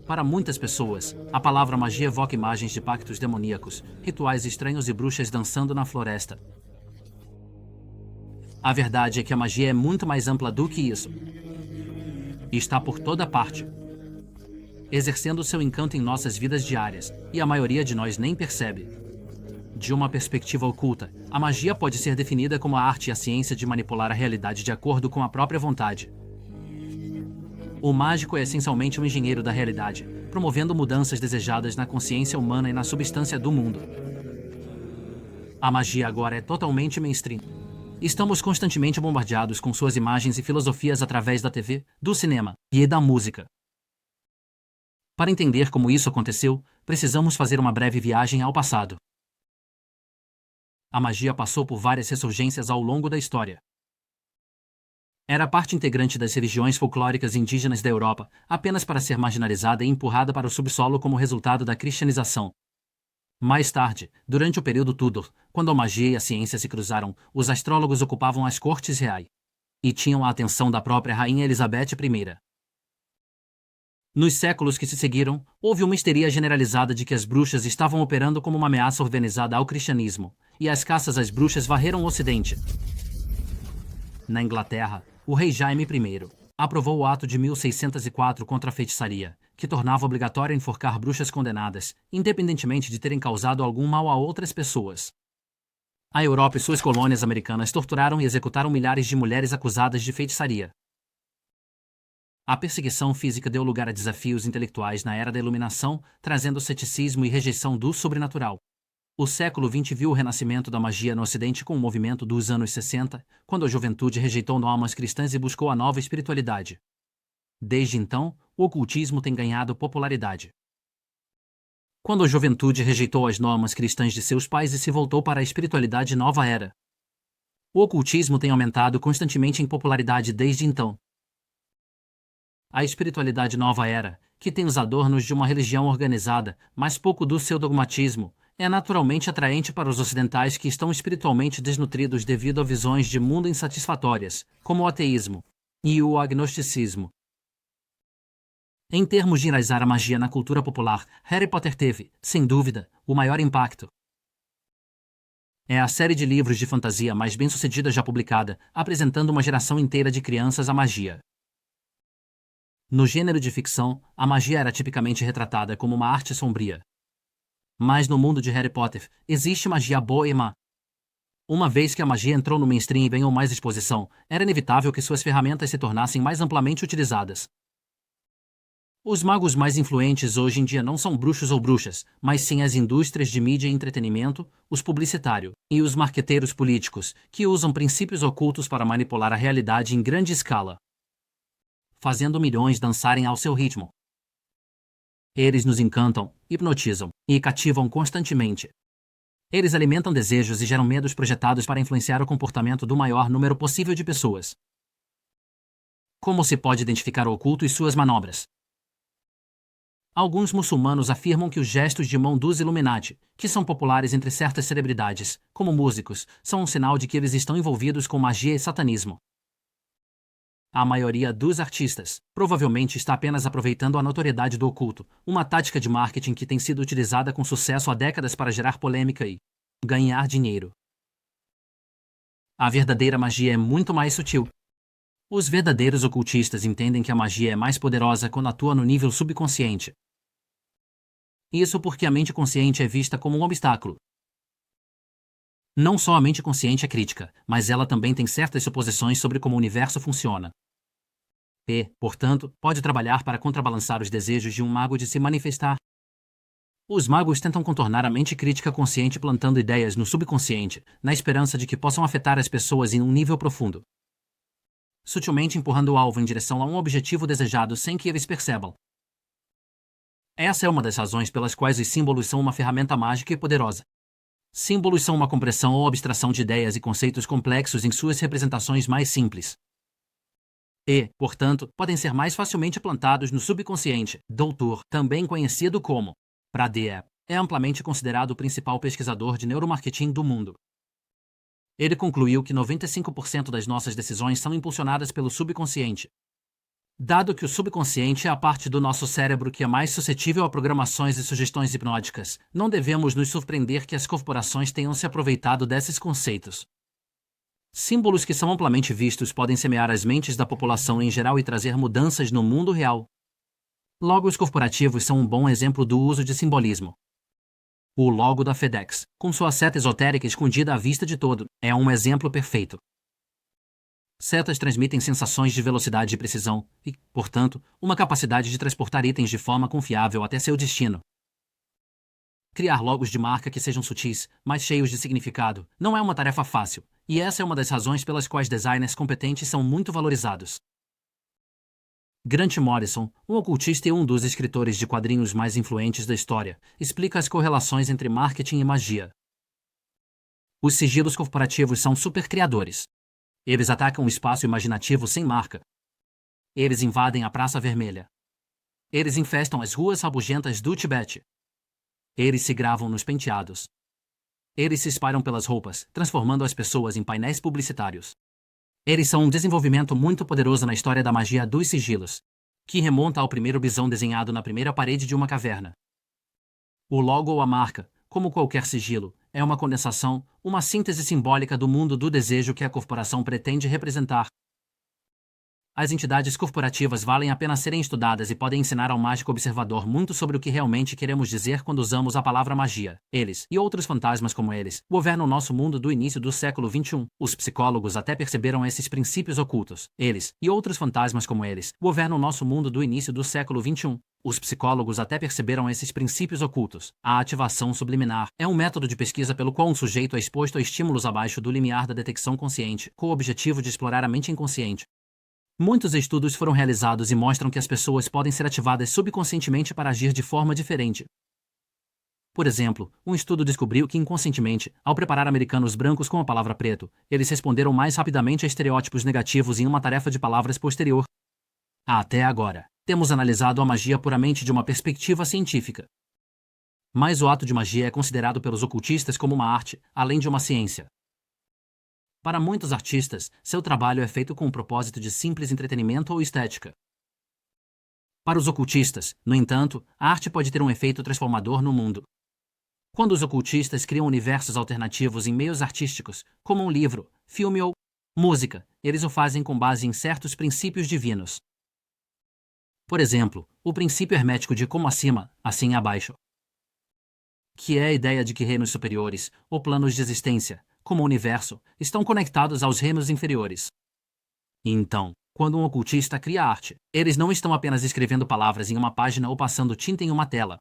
Para muitas pessoas, a palavra magia evoca imagens de pactos demoníacos, rituais estranhos e bruxas dançando na floresta. A verdade é que a magia é muito mais ampla do que isso. E está por toda parte, exercendo seu encanto em nossas vidas diárias, e a maioria de nós nem percebe. De uma perspectiva oculta, a magia pode ser definida como a arte e a ciência de manipular a realidade de acordo com a própria vontade. O mágico é essencialmente um engenheiro da realidade, promovendo mudanças desejadas na consciência humana e na substância do mundo. A magia agora é totalmente mainstream. Estamos constantemente bombardeados com suas imagens e filosofias através da TV, do cinema e da música. Para entender como isso aconteceu, precisamos fazer uma breve viagem ao passado. A magia passou por várias ressurgências ao longo da história. Era parte integrante das religiões folclóricas indígenas da Europa, apenas para ser marginalizada e empurrada para o subsolo como resultado da cristianização. Mais tarde, durante o período Tudor, quando a magia e a ciência se cruzaram, os astrólogos ocupavam as cortes reais e tinham a atenção da própria Rainha Elizabeth I. Nos séculos que se seguiram, houve uma histeria generalizada de que as bruxas estavam operando como uma ameaça organizada ao cristianismo, e as caças às bruxas varreram o Ocidente. Na Inglaterra, o rei Jaime I aprovou o Ato de 1604 contra a feitiçaria, que tornava obrigatório enforcar bruxas condenadas, independentemente de terem causado algum mal a outras pessoas. A Europa e suas colônias americanas torturaram e executaram milhares de mulheres acusadas de feitiçaria. A perseguição física deu lugar a desafios intelectuais na Era da Iluminação, trazendo ceticismo e rejeição do sobrenatural. O século XX viu o renascimento da magia no Ocidente com o movimento dos anos 60, quando a juventude rejeitou normas cristãs e buscou a nova espiritualidade. Desde então, o ocultismo tem ganhado popularidade. Quando a juventude rejeitou as normas cristãs de seus pais e se voltou para a espiritualidade nova era. O ocultismo tem aumentado constantemente em popularidade desde então. A espiritualidade nova era, que tem os adornos de uma religião organizada, mas pouco do seu dogmatismo, é naturalmente atraente para os ocidentais que estão espiritualmente desnutridos devido a visões de mundo insatisfatórias, como o ateísmo e o agnosticismo. Em termos de enraizar a magia na cultura popular, Harry Potter teve, sem dúvida, o maior impacto. É a série de livros de fantasia mais bem-sucedida já publicada, apresentando uma geração inteira de crianças à magia. No gênero de ficção, a magia era tipicamente retratada como uma arte sombria. Mas no mundo de Harry Potter, existe magia boa e má. Uma vez que a magia entrou no mainstream e ganhou mais exposição, era inevitável que suas ferramentas se tornassem mais amplamente utilizadas. Os magos mais influentes hoje em dia não são bruxos ou bruxas, mas sim as indústrias de mídia e entretenimento, os publicitários e os marqueteiros políticos, que usam princípios ocultos para manipular a realidade em grande escala, fazendo milhões dançarem ao seu ritmo. Eles nos encantam, hipnotizam e cativam constantemente. Eles alimentam desejos e geram medos projetados para influenciar o comportamento do maior número possível de pessoas. Como se pode identificar o oculto e suas manobras? Alguns muçulmanos afirmam que os gestos de mão dos Illuminati, que são populares entre certas celebridades, como músicos, são um sinal de que eles estão envolvidos com magia e satanismo. A maioria dos artistas provavelmente está apenas aproveitando a notoriedade do oculto, uma tática de marketing que tem sido utilizada com sucesso há décadas para gerar polêmica e ganhar dinheiro. A verdadeira magia é muito mais sutil. Os verdadeiros ocultistas entendem que a magia é mais poderosa quando atua no nível subconsciente. Isso porque a mente consciente é vista como um obstáculo. Não só a mente consciente é crítica, mas ela também tem certas suposições sobre como o universo funciona. E, portanto, pode trabalhar para contrabalançar os desejos de um mago de se manifestar. Os magos tentam contornar a mente crítica consciente plantando ideias no subconsciente, na esperança de que possam afetar as pessoas em um nível profundo, sutilmente empurrando o alvo em direção a um objetivo desejado sem que eles percebam. Essa é uma das razões pelas quais os símbolos são uma ferramenta mágica e poderosa. Símbolos são uma compressão ou abstração de ideias e conceitos complexos em suas representações mais simples. E, portanto, podem ser mais facilmente plantados no subconsciente. Doutor, também conhecido como Pradip, é amplamente considerado o principal pesquisador de neuromarketing do mundo. Ele concluiu que 95% das nossas decisões são impulsionadas pelo subconsciente. Dado que o subconsciente é a parte do nosso cérebro que é mais suscetível a programações e sugestões hipnóticas, não devemos nos surpreender que as corporações tenham se aproveitado desses conceitos. Símbolos que são amplamente vistos podem semear as mentes da população em geral e trazer mudanças no mundo real. Logos corporativos são um bom exemplo do uso de simbolismo. O logo da FedEx, com sua seta esotérica escondida à vista de todo, é um exemplo perfeito. Setas transmitem sensações de velocidade e precisão e, portanto, uma capacidade de transportar itens de forma confiável até seu destino. Criar logos de marca que sejam sutis, mas cheios de significado, não é uma tarefa fácil, e essa é uma das razões pelas quais designers competentes são muito valorizados. Grant Morrison, um ocultista e um dos escritores de quadrinhos mais influentes da história, explica as correlações entre marketing e magia. Os sigilos corporativos são supercriadores. Eles atacam o espaço imaginativo sem marca. Eles invadem a Praça Vermelha. Eles infestam as ruas rabugentas do Tibete. Eles se gravam nos penteados. Eles se espalham pelas roupas, transformando as pessoas em painéis publicitários. Eles são um desenvolvimento muito poderoso na história da magia dos sigilos, que remonta ao primeiro bisão desenhado na primeira parede de uma caverna. O logo ou a marca, como qualquer sigilo, é uma condensação, uma síntese simbólica do mundo do desejo que a corporação pretende representar. As entidades corporativas valem a pena serem estudadas e podem ensinar ao mágico observador muito sobre o que realmente queremos dizer quando usamos a palavra magia. Eles, e outros fantasmas como eles, governam nosso mundo do início do século XXI. Os psicólogos até perceberam esses princípios ocultos. Eles, e outros fantasmas como eles, governam nosso mundo do início do século XXI. Os psicólogos até perceberam esses princípios ocultos. A ativação subliminar é um método de pesquisa pelo qual um sujeito é exposto a estímulos abaixo do limiar da detecção consciente, com o objetivo de explorar a mente inconsciente. Muitos estudos foram realizados e mostram que as pessoas podem ser ativadas subconscientemente para agir de forma diferente. Por exemplo, um estudo descobriu que inconscientemente, ao preparar americanos brancos com a palavra preto, eles responderam mais rapidamente a estereótipos negativos em uma tarefa de palavras posterior. Até agora, temos analisado a magia puramente de uma perspectiva científica. Mas o ato de magia é considerado pelos ocultistas como uma arte, além de uma ciência. Para muitos artistas, seu trabalho é feito com o propósito de simples entretenimento ou estética. Para os ocultistas, no entanto, a arte pode ter um efeito transformador no mundo. Quando os ocultistas criam universos alternativos em meios artísticos, como um livro, filme ou música, eles o fazem com base em certos princípios divinos. Por exemplo, o princípio hermético de como acima, assim abaixo, que é a ideia de que reinos superiores, ou planos de existência, como o universo, estão conectados aos reinos inferiores. Então, quando um ocultista cria arte, eles não estão apenas escrevendo palavras em uma página ou passando tinta em uma tela.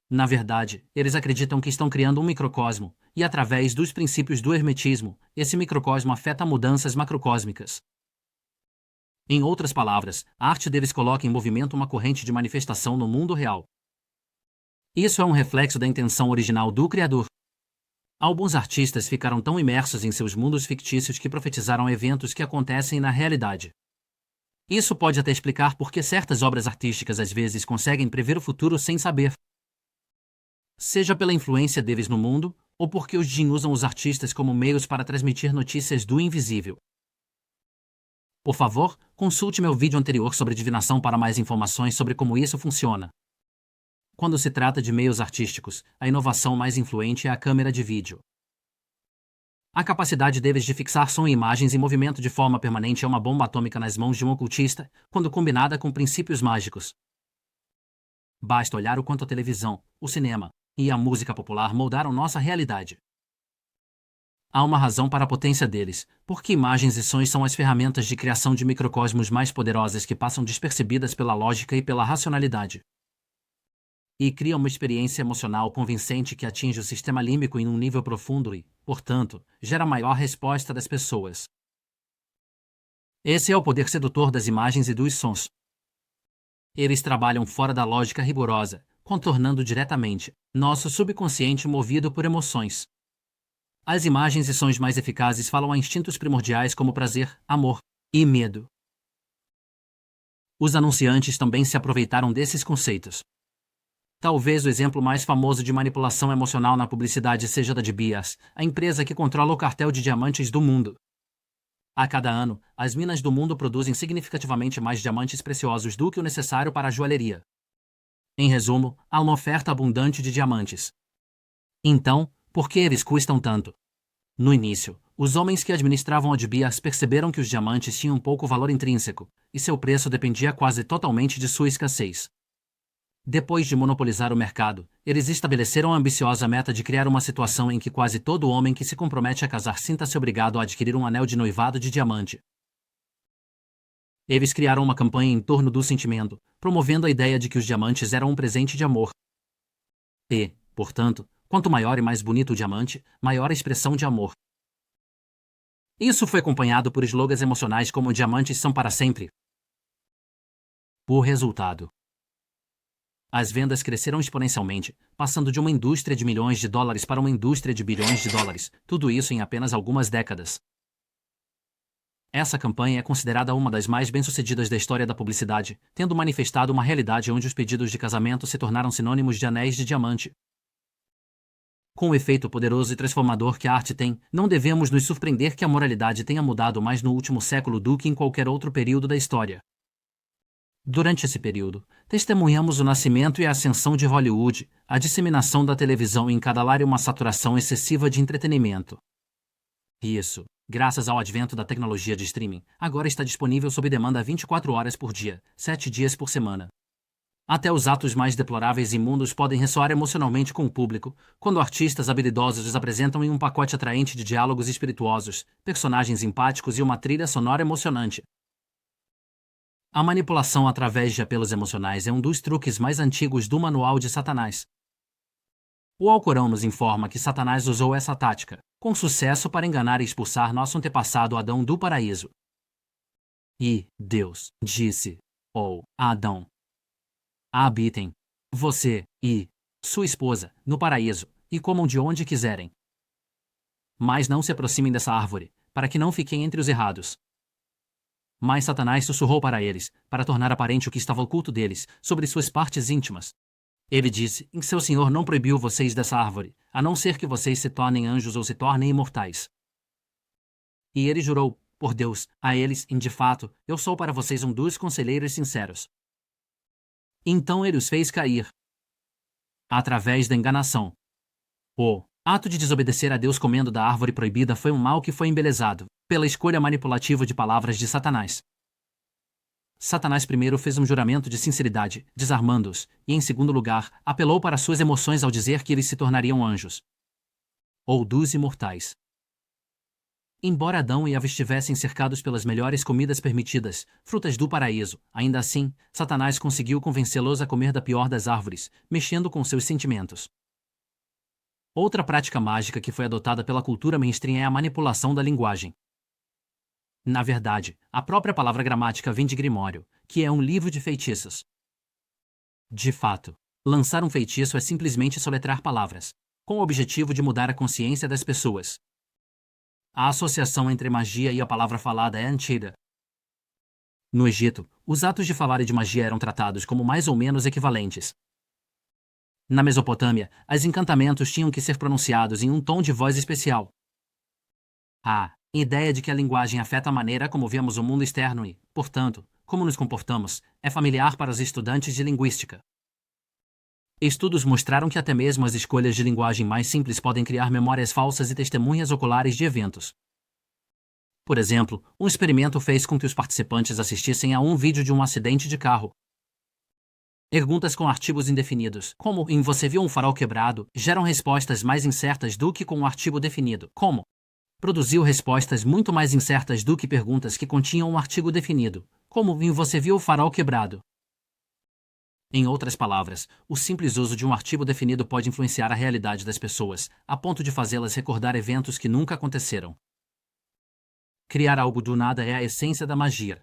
Na verdade, eles acreditam que estão criando um microcosmo, e através dos princípios do hermetismo, esse microcosmo afeta mudanças macrocósmicas. Em outras palavras, a arte deles coloca em movimento uma corrente de manifestação no mundo real. Isso é um reflexo da intenção original do Criador. Alguns artistas ficaram tão imersos em seus mundos fictícios que profetizaram eventos que acontecem na realidade. Isso pode até explicar por que certas obras artísticas às vezes conseguem prever o futuro sem saber. Seja pela influência deles no mundo, ou porque os Jin usam os artistas como meios para transmitir notícias do invisível. Por favor, consulte meu vídeo anterior sobre divinação para mais informações sobre como isso funciona. Quando se trata de meios artísticos, a inovação mais influente é a câmera de vídeo. A capacidade deles de fixar som e imagens em movimento de forma permanente é uma bomba atômica nas mãos de um ocultista, quando combinada com princípios mágicos. Basta olhar o quanto a televisão, o cinema e a música popular moldaram nossa realidade. Há uma razão para a potência deles, porque imagens e sons são as ferramentas de criação de microcosmos mais poderosas que passam despercebidas pela lógica e pela racionalidade. E cria uma experiência emocional convincente que atinge o sistema límbico em um nível profundo e, portanto, gera maior resposta das pessoas. Esse é o poder sedutor das imagens e dos sons. Eles trabalham fora da lógica rigorosa, contornando diretamente nosso subconsciente movido por emoções. As imagens e sons mais eficazes falam a instintos primordiais como prazer, amor e medo. Os anunciantes também se aproveitaram desses conceitos. Talvez o exemplo mais famoso de manipulação emocional na publicidade seja da de Bias, a empresa que controla o cartel de diamantes do mundo. A cada ano, as minas do mundo produzem significativamente mais diamantes preciosos do que o necessário para a joalheria. Em resumo, há uma oferta abundante de diamantes. Então, por que eles custam tanto? No início, os homens que administravam a De Beers perceberam que os diamantes tinham pouco valor intrínseco, e seu preço dependia quase totalmente de sua escassez. Depois de monopolizar o mercado, eles estabeleceram a ambiciosa meta de criar uma situação em que quase todo homem que se compromete a casar sinta-se obrigado a adquirir um anel de noivado de diamante. Eles criaram uma campanha em torno do sentimento, promovendo a ideia de que os diamantes eram um presente de amor. E, portanto, quanto maior e mais bonito o diamante, maior a expressão de amor. Isso foi acompanhado por slogans emocionais como "diamantes são para sempre". Por resultado, as vendas cresceram exponencialmente, passando de uma indústria de milhões de dólares para uma indústria de bilhões de dólares, tudo isso em apenas algumas décadas. Essa campanha é considerada uma das mais bem-sucedidas da história da publicidade, tendo manifestado uma realidade onde os pedidos de casamento se tornaram sinônimos de anéis de diamante. Com o efeito poderoso e transformador que a arte tem, não devemos nos surpreender que a moralidade tenha mudado mais no último século do que em qualquer outro período da história. Durante esse período, testemunhamos o nascimento e a ascensão de Hollywood, a disseminação da televisão em cada lar e uma saturação excessiva de entretenimento. Isso, graças ao advento da tecnologia de streaming, agora está disponível sob demanda 24 horas por dia, 7 dias por semana. Até os atos mais deploráveis e imundos podem ressoar emocionalmente com o público, quando artistas habilidosos os apresentam em um pacote atraente de diálogos espirituosos, personagens empáticos e uma trilha sonora emocionante. A manipulação através de apelos emocionais é um dos truques mais antigos do Manual de Satanás. O Alcorão nos informa que Satanás usou essa tática, com sucesso, para enganar e expulsar nosso antepassado Adão do paraíso. E Deus disse: Adão, habitem você e sua esposa no paraíso, e comam de onde quiserem. Mas não se aproximem dessa árvore, para que não fiquem entre os errados. Mas Satanás sussurrou para eles, para tornar aparente o que estava oculto deles, sobre suas partes íntimas. Ele disse: seu Senhor não proibiu vocês dessa árvore, a não ser que vocês se tornem anjos ou se tornem imortais. E ele jurou, por Deus, a eles: de fato, eu sou para vocês um dos conselheiros sinceros. Então ele os fez cair através da enganação. O ato de desobedecer a Deus comendo da árvore proibida foi um mal que foi embelezado pela escolha manipulativa de palavras de Satanás. Satanás primeiro fez um juramento de sinceridade, desarmando-os, e em segundo lugar, apelou para suas emoções ao dizer que eles se tornariam anjos, ou dos imortais. Embora Adão e Eva estivessem cercados pelas melhores comidas permitidas, frutas do paraíso, ainda assim, Satanás conseguiu convencê-los a comer da pior das árvores, mexendo com seus sentimentos. Outra prática mágica que foi adotada pela cultura mainstream é a manipulação da linguagem. Na verdade, a própria palavra gramática vem de Grimório, que é um livro de feitiços. De fato, lançar um feitiço é simplesmente soletrar palavras, com o objetivo de mudar a consciência das pessoas. A associação entre magia e a palavra falada é antiga. No Egito, os atos de falar e de magia eram tratados como mais ou menos equivalentes. Na Mesopotâmia, os encantamentos tinham que ser pronunciados em um tom de voz especial. A ideia de que a linguagem afeta a maneira como vemos o mundo externo e, portanto, como nos comportamos, é familiar para os estudantes de linguística. Estudos mostraram que até mesmo as escolhas de linguagem mais simples podem criar memórias falsas e testemunhas oculares de eventos. Por exemplo, um experimento fez com que os participantes assistissem a um vídeo de um acidente de carro. Perguntas com artigos indefinidos, como "em você viu um farol quebrado?", geram respostas mais incertas do que com um artigo definido, como produziu respostas muito mais incertas do que perguntas que continham um artigo definido, como "em você viu o farol quebrado?". Em outras palavras, o simples uso de um artigo definido pode influenciar a realidade das pessoas, a ponto de fazê-las recordar eventos que nunca aconteceram. Criar algo do nada é a essência da magia.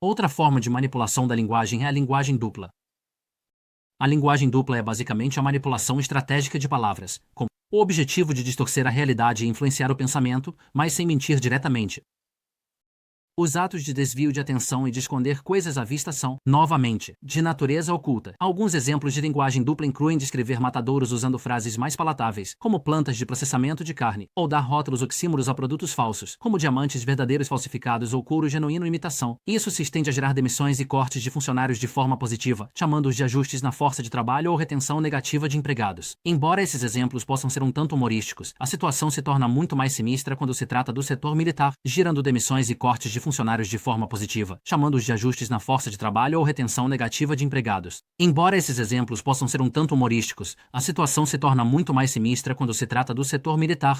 Outra forma de manipulação da linguagem é a linguagem dupla. A linguagem dupla é basicamente a manipulação estratégica de palavras, com o objetivo de distorcer a realidade e influenciar o pensamento, mas sem mentir diretamente. Os atos de desvio de atenção e de esconder coisas à vista são, novamente, de natureza oculta. Alguns exemplos de linguagem dupla incluem descrever matadouros usando frases mais palatáveis, como plantas de processamento de carne, ou dar rótulos oxímoros a produtos falsos, como diamantes verdadeiros falsificados ou couro genuíno imitação. Isso se estende a gerar demissões e cortes de funcionários de forma positiva, chamando-os de ajustes na força de trabalho ou retenção negativa de empregados. Embora esses exemplos possam ser um tanto humorísticos, a situação se torna muito mais sinistra quando se trata do setor militar, gerando demissões e cortes de funcionários de forma positiva, chamando-os de ajustes na força de trabalho ou retenção negativa de empregados. Embora esses exemplos possam ser um tanto humorísticos, a situação se torna muito mais sinistra quando se trata do setor militar.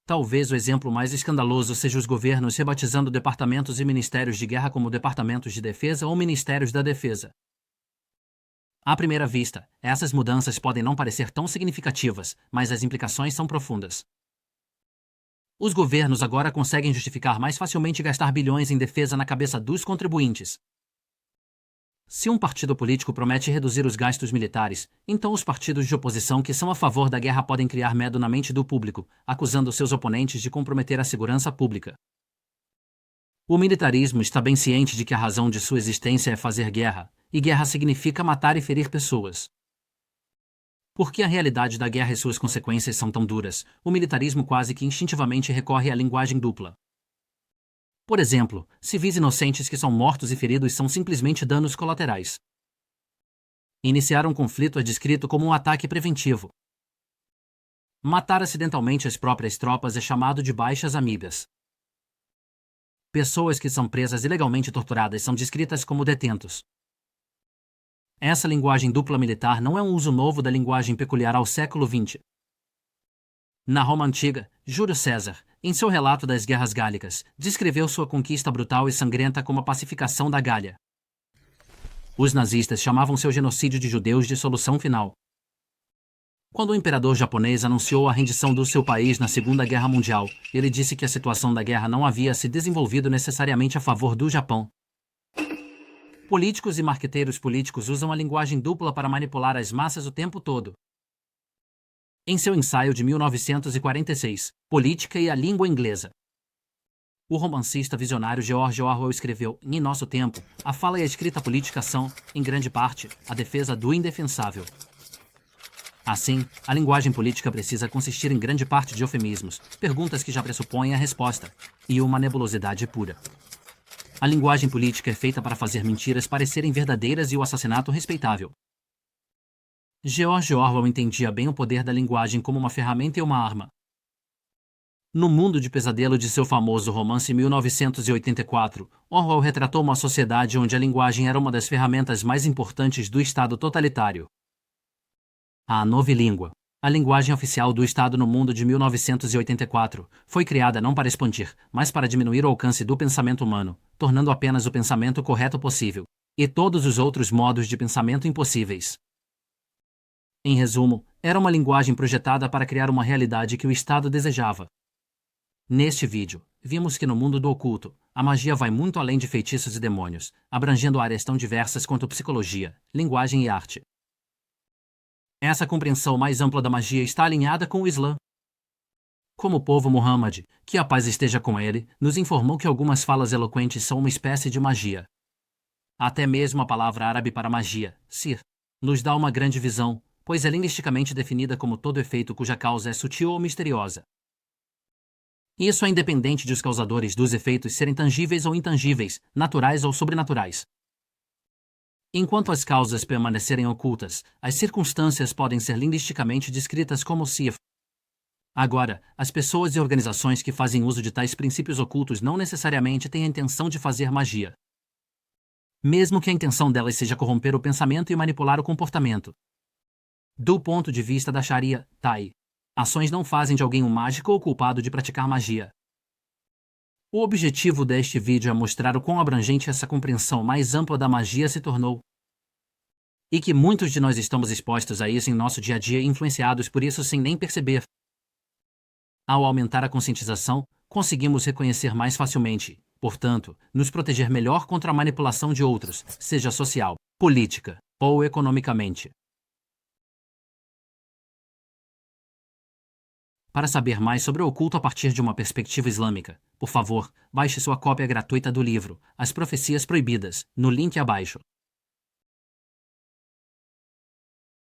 Talvez o exemplo mais escandaloso seja os governos rebatizando departamentos e ministérios de guerra como departamentos de defesa ou ministérios da defesa. À primeira vista, essas mudanças podem não parecer tão significativas, mas as implicações são profundas. Os governos agora conseguem justificar mais facilmente gastar bilhões em defesa na cabeça dos contribuintes. Se um partido político promete reduzir os gastos militares, então os partidos de oposição que são a favor da guerra podem criar medo na mente do público, acusando seus oponentes de comprometer a segurança pública. O militarismo está bem ciente de que a razão de sua existência é fazer guerra, e guerra significa matar e ferir pessoas. Porque a realidade da guerra e suas consequências são tão duras, o militarismo quase que instintivamente recorre à linguagem dupla. Por exemplo, civis inocentes que são mortos e feridos são simplesmente danos colaterais. Iniciar um conflito é descrito como um ataque preventivo. Matar acidentalmente as próprias tropas é chamado de baixas amigas. Pessoas que são presas ilegalmente torturadas são descritas como detentos. Essa linguagem dupla militar não é um uso novo da linguagem peculiar ao século XX. Na Roma Antiga, Júlio César, em seu relato das Guerras Gálicas, descreveu sua conquista brutal e sangrenta como a pacificação da Gália. Os nazistas chamavam seu genocídio de judeus de solução final. Quando o imperador japonês anunciou a rendição do seu país na Segunda Guerra Mundial, ele disse que a situação da guerra não havia se desenvolvido necessariamente a favor do Japão. Políticos e marqueteiros políticos usam a linguagem dupla para manipular as massas o tempo todo. Em seu ensaio de 1946, Política e a Língua Inglesa, o romancista visionário George Orwell escreveu: em nosso tempo, a fala e a escrita política são, em grande parte, a defesa do indefensável. Assim, a linguagem política precisa consistir em grande parte de eufemismos, perguntas que já pressupõem a resposta, e uma nebulosidade pura. A linguagem política é feita para fazer mentiras parecerem verdadeiras e o assassinato respeitável. George Orwell entendia bem o poder da linguagem como uma ferramenta e uma arma. No mundo de pesadelo de seu famoso romance 1984, Orwell retratou uma sociedade onde a linguagem era uma das ferramentas mais importantes do Estado totalitário. A novilíngua, a linguagem oficial do Estado no mundo de 1984, foi criada não para expandir, mas para diminuir o alcance do pensamento humano, tornando apenas o pensamento correto possível, e todos os outros modos de pensamento impossíveis. Em resumo, era uma linguagem projetada para criar uma realidade que o Estado desejava. Neste vídeo, vimos que no mundo do oculto, a magia vai muito além de feitiços e demônios, abrangendo áreas tão diversas quanto psicologia, linguagem e arte. Essa compreensão mais ampla da magia está alinhada com o Islã. Como o povo Muhammad, que a paz esteja com ele, nos informou que algumas falas eloquentes são uma espécie de magia. Até mesmo a palavra árabe para magia, sir, nos dá uma grande visão, pois é linguisticamente definida como todo efeito cuja causa é sutil ou misteriosa. Isso é independente de os causadores dos efeitos serem tangíveis ou intangíveis, naturais ou sobrenaturais. Enquanto as causas permanecerem ocultas, as circunstâncias podem ser linguisticamente descritas como sif. Agora, as pessoas e organizações que fazem uso de tais princípios ocultos não necessariamente têm a intenção de fazer magia. Mesmo que a intenção delas seja corromper o pensamento e manipular o comportamento. Do ponto de vista da Sharia, ações não fazem de alguém um mágico ou culpado de praticar magia. O objetivo deste vídeo é mostrar o quão abrangente essa compreensão mais ampla da magia se tornou. E que muitos de nós estamos expostos a isso em nosso dia a dia e influenciados por isso sem nem perceber. Ao aumentar a conscientização, conseguimos reconhecer mais facilmente, portanto, nos proteger melhor contra a manipulação de outros, seja social, política ou economicamente. Para saber mais sobre o oculto a partir de uma perspectiva islâmica, por favor, baixe sua cópia gratuita do livro As Profecias Proibidas, no link abaixo.